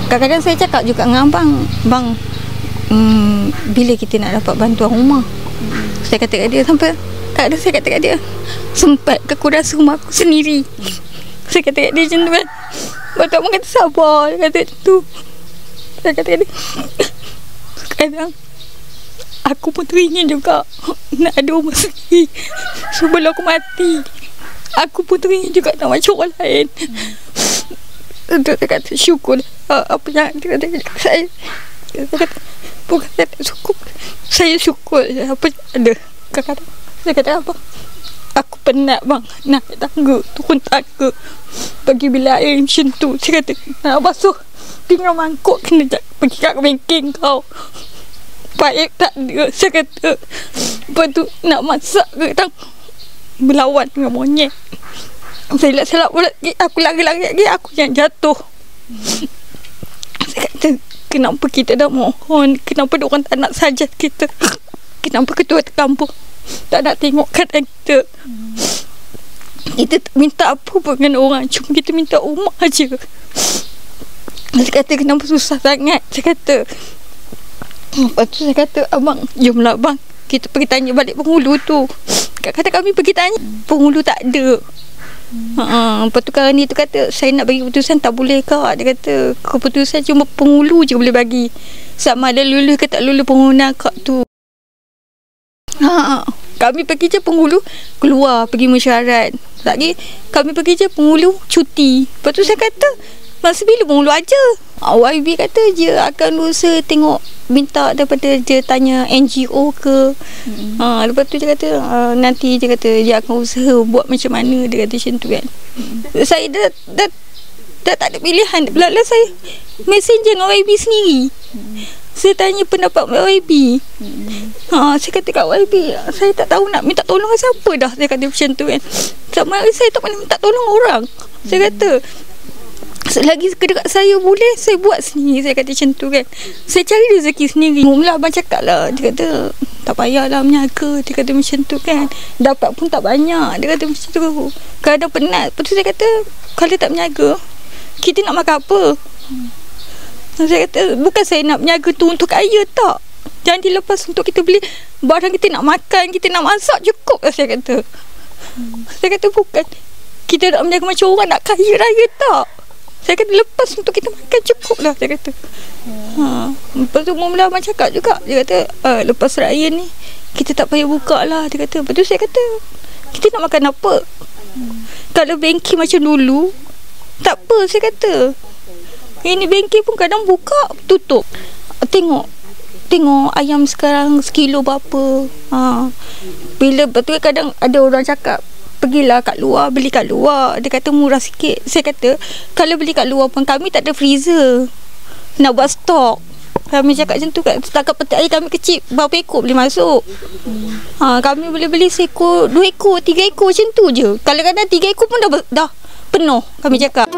Kadang-kadang saya cakap juga dengan abang, bang, bila kita nak dapat bantuan rumah? Saya kata kat dia, sampai kadang saya kata kat dia, sempat ke aku rasa rumah aku sendiri. Saya kata kat dia macam tu kan. Lepas tu abang kata sabar, dia kata macam tu. Saya kata kat dia, kadang aku pun teringin juga nak ada rumah sendiri sebelum aku mati. Aku pun teringin juga nak macam orang lain. Untuk saya kata syukur apa yang dia kata saya. Saya kata bukan saya tak syukur, saya syukur apa yang ada. Kadang-kadang saya kata apa, aku penat bang nak tangga, turun tangga bagi bila air macam tu. Saya kata nak basuh tinggal mangkuk kena pergi kat bengkel kau. Baik tak ada. Saya kata lepas tu nak masak ke tang berlawan dengan monyet. Saya silap pula, aku lari-lari lagi, aku yang jatuh. Saya kata kenapa kita dah mohon, kenapa diorang tak nak sajat kita, kenapa ketua kampung tak nak tengok keadaan kita. Kita tak minta apa pun dengan orang, cuma kita minta rumah aja. Saya kata kenapa susah sangat. Saya kata, lepas tu saya kata, abang, jomlah bang, kita pergi tanya balik penghulu tu. Kata kami pergi tanya, penghulu tak ada. Lepas tu Karani tu kata, saya nak bagi keputusan tak boleh kak. Dia kata keputusan cuma penghulu je boleh bagi, sama ada lulus ke tak lulus pengguna kak tu. Kami pergi je penghulu keluar pergi mesyuarat. Lagi kami pergi je penghulu cuti. Lepas tu saya kata, masa bila penghulu aja? YB kata je akan usaha tengok, minta daripada dia tanya NGO ke. Lepas tu dia kata nanti dia kata dia akan usaha buat macam mana, dia kata macam tu kan. Saya dah tak ada pilihan. Belakang saya messenger dengan YB sendiri. Saya tanya pendapat YB. Saya kata kat YB, saya tak tahu nak minta tolong siapa dah. Saya kata macam tu kan. Sama hari saya tak pernah minta tolong orang. Saya kata selagi dekat saya boleh, saya buat sendiri. Saya kata macam tu kan. Saya cari rezeki sendiri. Mula abang cakap lah, dia kata tak payahlah menyaga. Dia kata macam tu kan. Dapat pun tak banyak. Dia kata macam tu. Kadang penat. Lepas tu saya kata, kalau tak menyaga, kita nak makan apa? Saya kata bukan saya nak menyaga tu untuk kaya, tak. Jangan dilepas untuk kita beli barang kita nak makan, kita nak masak, cukup lah saya kata. Saya kata bukan kita nak menjaga macam orang nak kaya raya, tak. Saya kata lepas untuk kita makan, cukup lah saya kata. Lepas tu mula abang cakap juga, dia kata lepas raya ni kita tak payah buka lah, dia kata. Lepas tu saya kata kita nak makan apa? Kalau bengkel macam dulu tak apa, saya kata. Ini bengkel pun kadang buka tutup. Tengok ayam sekarang sekilo berapa. Bila betul kadang ada orang cakap pergilah kat luar, beli kat luar. Dia kata murah sikit. Saya kata kalau beli kat luar pun kami tak ada freezer nak buat stok. Kami cakap macam tu kan. Setakat petik air kami kecil, berapa ekor boleh masuk. Kami boleh beli seekor, 2 ekor, 3 ekor macam tu je. Kadang-kadang 3 ekor pun dah penuh, kami cakap.